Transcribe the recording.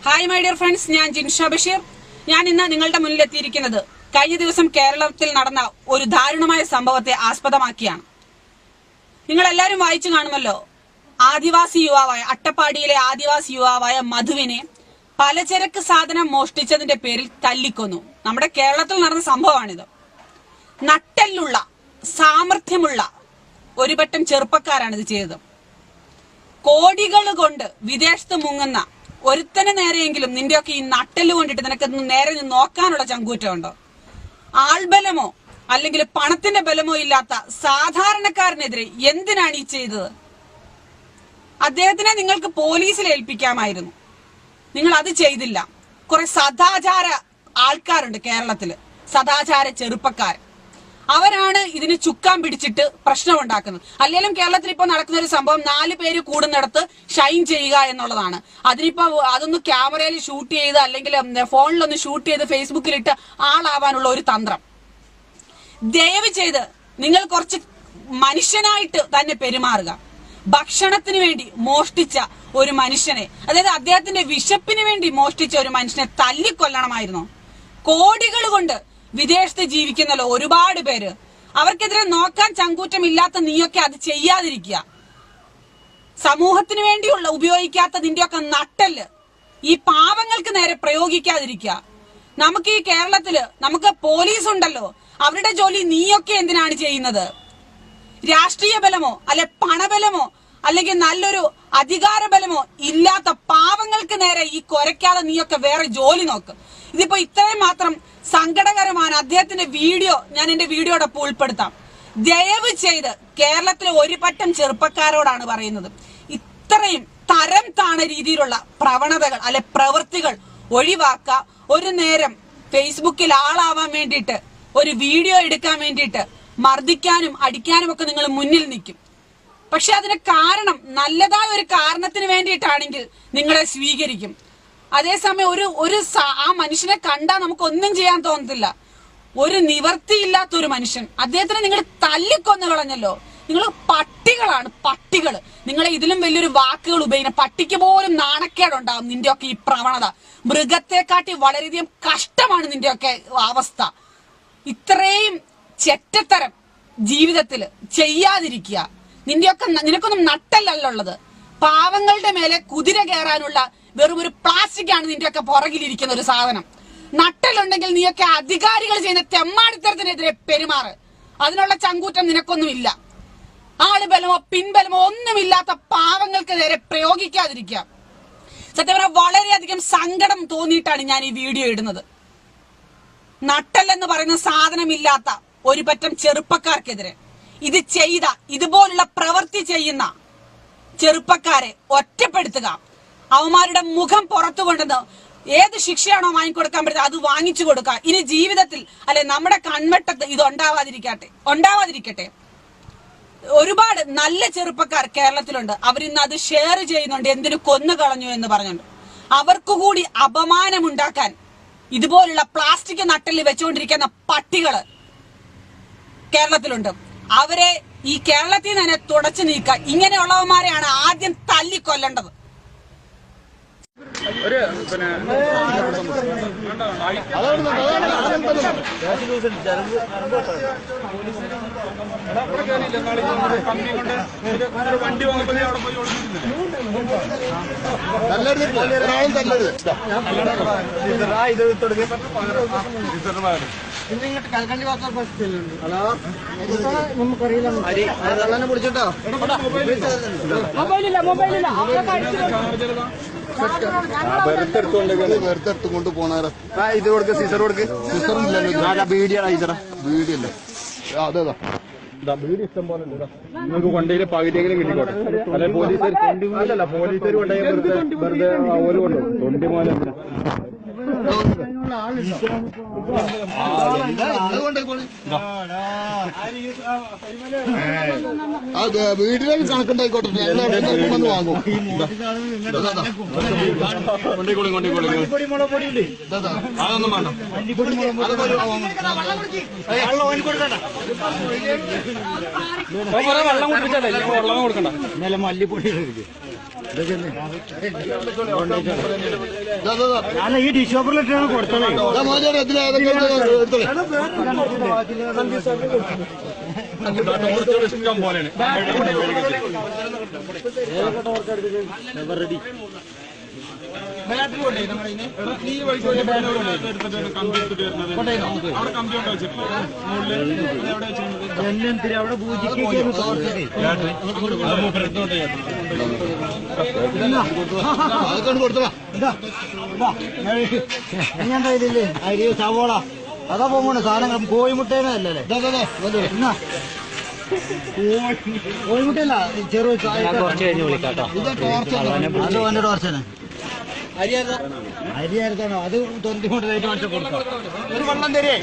Hi my dear friends, ഞാൻ ജിൻഷ ബഷീർ. ഞാൻ ഇന്ന് നിങ്ങളുടെ മുന്നിലെത്തിയിരിക്കുന്നത് കഴിഞ്ഞ ദിവസം കേരളത്തിൽ നടന്ന ഒരു ദാരുണമായ സംഭവത്തെ ആസ്പദമാക്കിയാണ്. നിങ്ങൾ എല്ലാവരും വായിച്ചു കാണുമല്ലോ, ആദിവാസി യുവാവായ അട്ടപ്പാടിയിലെ ആദിവാസി യുവാവായ മധുവിനെ പലചരക്ക് സാധനം മോഷ്ടിച്ചതിന്റെ പേരിൽ തല്ലിക്കൊന്നു. നമ്മുടെ കേരളത്തിൽ നടന്ന സംഭവമാണിത്. നട്ടെല്ലുള്ള സാമർഥ്യമുള്ള ഒരു പറ്റം ചെറുപ്പക്കാരാണ് ഇത് ചെയ്തത്. കോടികൾ കൊണ്ട് വിദേശത്ത് മുങ്ങുന്ന ഒരുത്തന് നേരെയെങ്കിലും നിന്റെയൊക്കെ ഈ നട്ടെല്ല് കൊണ്ടിട്ട് നിനക്ക് നേരെ നോക്കാനുള്ള ചങ്കൂറ്റമുണ്ടോ? ആൾബലമോ അല്ലെങ്കിൽ പണത്തിന്റെ ബലമോ ഇല്ലാത്ത സാധാരണക്കാരനെതിരെ എന്തിനാണ് ഈ ചെയ്തത്? അദ്ദേഹത്തിനെ നിങ്ങൾക്ക് പോലീസിൽ ഏൽപ്പിക്കാമായിരുന്നു. നിങ്ങൾ അത് ചെയ്തില്ല. കുറെ സദാചാര ആൾക്കാരുണ്ട് കേരളത്തില്, സദാചാര ചെറുപ്പക്കാർ. അവരാണ് ഇതിന് ചുക്കാൻ പിടിച്ചിട്ട് പ്രശ്നമുണ്ടാക്കുന്നത്. അല്ലെങ്കിലും കേരളത്തിൽ ഇപ്പൊ നടക്കുന്ന ഒരു സംഭവം 4 പേര് കൂടുന്നിടത്ത് ഷൈൻ ചെയ്യുക എന്നുള്ളതാണ്. അതിനിപ്പോ അതൊന്ന് ക്യാമറയിൽ ഷൂട്ട് ചെയ്ത് അല്ലെങ്കിൽ ഫോണിലൊന്ന് ഷൂട്ട് ചെയ്ത് ഫേസ്ബുക്കിലിട്ട് ആളാവാനുള്ള ഒരു തന്ത്രം. ദയവ് ചെയ്ത് നിങ്ങൾ കുറച്ച് മനുഷ്യനായിട്ട് തന്നെ പെരുമാറുക. ഭക്ഷണത്തിന് വേണ്ടി മോഷ്ടിച്ച ഒരു മനുഷ്യനെ, അതായത് അദ്ദേഹത്തിന്റെ വിശപ്പിന് വേണ്ടി മോഷ്ടിച്ച ഒരു മനുഷ്യനെ തല്ലിക്കൊല്ലണമായിരുന്നു. കോടികൾ കൊണ്ട് വിദേശത്ത് ജീവിക്കുന്നല്ലോ ഒരുപാട് പേര്. അവർക്കെതിരെ നോക്കാൻ ചങ്കൂറ്റമില്ലാത്ത നീയൊക്കെ അത് ചെയ്യാതിരിക്കുക. സമൂഹത്തിന് വേണ്ടിയുള്ള ഉപയോഗിക്കാത്ത നിന്റെയൊക്കെ നട്ടല് ഈ പാവങ്ങൾക്ക് നേരെ പ്രയോഗിക്കാതിരിക്കുക. നമുക്ക് ഈ കേരളത്തില് നമുക്ക് പോലീസ് ഉണ്ടല്ലോ, അവരുടെ ജോലി നീയൊക്കെ എന്തിനാണ് ചെയ്യുന്നത്? രാഷ്ട്രീയ ബലമോ അല്ലെ പണബലമോ അല്ലെങ്കിൽ നല്ലൊരു അധികാര ബലമോ ഇല്ലാത്ത പാവങ്ങൾക്ക് നേരെ ഈ കുരയ്ക്കാതെ നീയൊക്കെ വേറെ ജോലി നോക്ക്. ഇതിപ്പോ ഇത്രയും മാത്രം സങ്കടകരമാണ്. അദ്ദേഹത്തിന്റെ വീഡിയോ ഞാൻ എന്റെ വീഡിയോടൊപ്പം ഉൾപ്പെടുത്താം. ദയവ് ചെയ്ത് കേരളത്തിലെ ഒരു പറ്റം ചെറുപ്പക്കാരോടാണ് പറയുന്നത്, ഇത്രയും തരം താണ രീതിയിലുള്ള പ്രവണതകൾ അല്ലെ പ്രവൃത്തികൾ ഒഴിവാക്കുക. ഒരു നേരം ഫേസ്ബുക്കിൽ ആളാവാൻ വേണ്ടിയിട്ട് ഒരു വീഡിയോ എടുക്കാൻ വേണ്ടിയിട്ട് മർദ്ദിക്കാനും അടിക്കാനും ഒക്കെ നിങ്ങൾ മുന്നിൽ നിൽക്കും. പക്ഷെ അതിന് കാരണം നല്ലതായ ഒരു കാരണത്തിന് വേണ്ടിയിട്ടാണെങ്കിൽ നിങ്ങളെ സ്വീകരിക്കും. അതേസമയം ആ മനുഷ്യനെ കണ്ടാൽ നമുക്കൊന്നും ചെയ്യാൻ തോന്നത്തില്ല. ഒരു നിവർത്തിയില്ലാത്തൊരു മനുഷ്യൻ, അദ്ദേഹത്തിനെ നിങ്ങൾ തല്ലിക്കൊന്നു കളഞ്ഞല്ലോ. നിങ്ങൾ പട്ടികളാണ്, പട്ടികൾ. നിങ്ങളെ ഇതിലും വലിയൊരു വാക്കുകൾ ഉപയോഗിക്കുന്ന പട്ടിക്ക് പോലും നാണക്കേടുണ്ടാവും നിന്റെയൊക്കെ ഈ പ്രവണത. മൃഗത്തെക്കാട്ടി വളരെയധികം കഷ്ടമാണ് നിന്റെയൊക്കെ അവസ്ഥ. ഇത്രയും ചെറ്റത്തരം ജീവിതത്തിൽ ചെയ്യാതിരിക്കുക. നിനക്കൊന്നും നട്ടല്ലുള്ളത്. പാവങ്ങളുടെ മേലെ കുതിര കയറാനുള്ള വെറും ഒരു പ്ലാസ്റ്റിക് ആണ് നിന്റെയൊക്കെ പുറകിലിരിക്കുന്ന ഒരു സാധനം. നട്ടലുണ്ടെങ്കിൽ നീയൊക്കെ അധികാരികൾ ചെയ്യുന്ന തെമ്മാടിത്തരത്തിനെതിരെ പെരുമാറ്. അതിനുള്ള ചങ്കൂറ്റം നിനക്കൊന്നുമില്ല. ആളുബലമോ പിൻബലമോ ഒന്നുമില്ലാത്ത പാവങ്ങൾക്ക് നേരെ പ്രയോഗിക്കാതിരിക്കുക. സത്യം പറഞ്ഞാൽ വളരെയധികം സങ്കടം തോന്നിയിട്ടാണ് ഞാൻ ഈ വീഡിയോ ഇടുന്നത്. നട്ടല്ലെന്ന് പറയുന്ന സാധനമില്ലാത്ത ഒരു പറ്റം ചെറുപ്പക്കാർക്കെതിരെ ഇത് ചെയ്ത, ഇതുപോലുള്ള പ്രവൃത്തി ചെയ്യുന്ന ചെറുപ്പക്കാരെ ഒറ്റപ്പെടുത്തുക. അവന്മാരുടെ മുഖം പുറത്തു കൊണ്ടുവന്ന് ഏത് ശിക്ഷയാണോ വാങ്ങിക്കൊടുക്കാൻ പറ്റുന്നത് അത് വാങ്ങിച്ചു കൊടുക്കുക. ഇനി ജീവിതത്തിൽ അല്ലെ നമ്മുടെ കൺവെട്ടത്ത് ഇത് ഉണ്ടാവാതിരിക്കട്ടെ. ഒരുപാട് നല്ല ചെറുപ്പക്കാർ കേരളത്തിലുണ്ട്. അവരിന്ന് അത് ഷെയർ ചെയ്യുന്നുണ്ട്, എന്തിനു കൊന്നു കളഞ്ഞു എന്ന് പറഞ്ഞുകൊണ്ട്. അവർക്കുകൂടി അപമാനമുണ്ടാക്കാൻ ഇതുപോലുള്ള പ്ലാസ്റ്റിക് നട്ടല് വെച്ചുകൊണ്ടിരിക്കുന്ന പട്ടികള് കേരളത്തിലുണ്ട്. അവരെ ഈ കേരളത്തിൽ തന്നെ തുടച്ചു നീക്കുക. ഇങ്ങനെയുള്ളവന്മാരെയാണ് ആദ്യം തല്ലിക്കൊല്ലേണ്ടത്. ഇന്നിങ്ങോട്ട് കൽക്കണ്ടി വാർത്താ ഫസ്റ്റിലുണ്ട്. ഹലോ, നമുക്കറിയില്ല. പിടിച്ചിട്ടോ? വെറുതെടുത്തുകൊണ്ട് പോണാരോ. ഇത് കൊടുക്ക, സീസർ കൊടുക്ക്. സീസറില്ല, ബീഡിയാണ്. ബീഡിയല്ലേ? അതേതാ വീട് ഇഷ്ടം പോലെ നിങ്ങൾക്ക് കൊണ്ടതിന്റെ പകുതിയെങ്കിലും കിട്ടിക്കോട്ടെ. അല്ലെ പോലീസുകാർ അല്ലല്ല, പോലീസുകാർ കൊണ്ടുപോയി വെറുതെ ഓര് കൊണ്ടുപോകും. തൊണ്ടി മോനെ വീട്ടിലേക്ക് കണക്കുണ്ടായിക്കോട്ടെ. വന്ന് വാങ്ങും. അതൊന്നും വേണ്ട. വെള്ളം കുടിപ്പിച്ചല്ലേ, വെള്ളം കൊടുക്കണ്ട. മല്ലിപ്പൊടി അല്ല ഈ ഡിഷ് പേപ്പറിലിട്ടാണ് കൊടുത്തത്. ഇഷ്ടം പോലെയാണ്. ബാറ്ററി കൊണ്ടേ ഈ വഴിക്ക് അവിടെ കമ്പി കൊണ്ട് വെച്ചിട്ടില്ല. അവിടെ പൂജിക്ക് ഞാൻ കയ്യിലില്ലേ അരി സവോള അതാ പോകണ സാധനങ്ങൾ കോഴിമുട്ടേനെ അല്ലല്ലേ കോഴിമുട്ടയല്ല ചെറു കുറച്ച് കഴിഞ്ഞ് വിളിക്കാട്ടോ. അത് എന്റെ ടോർച്ചനെ അരി ആയിരുന്നാണോ അത് 20 ലൈറ്റ് കൊടുക്കാം. ഒരു വെള്ളം തരേ.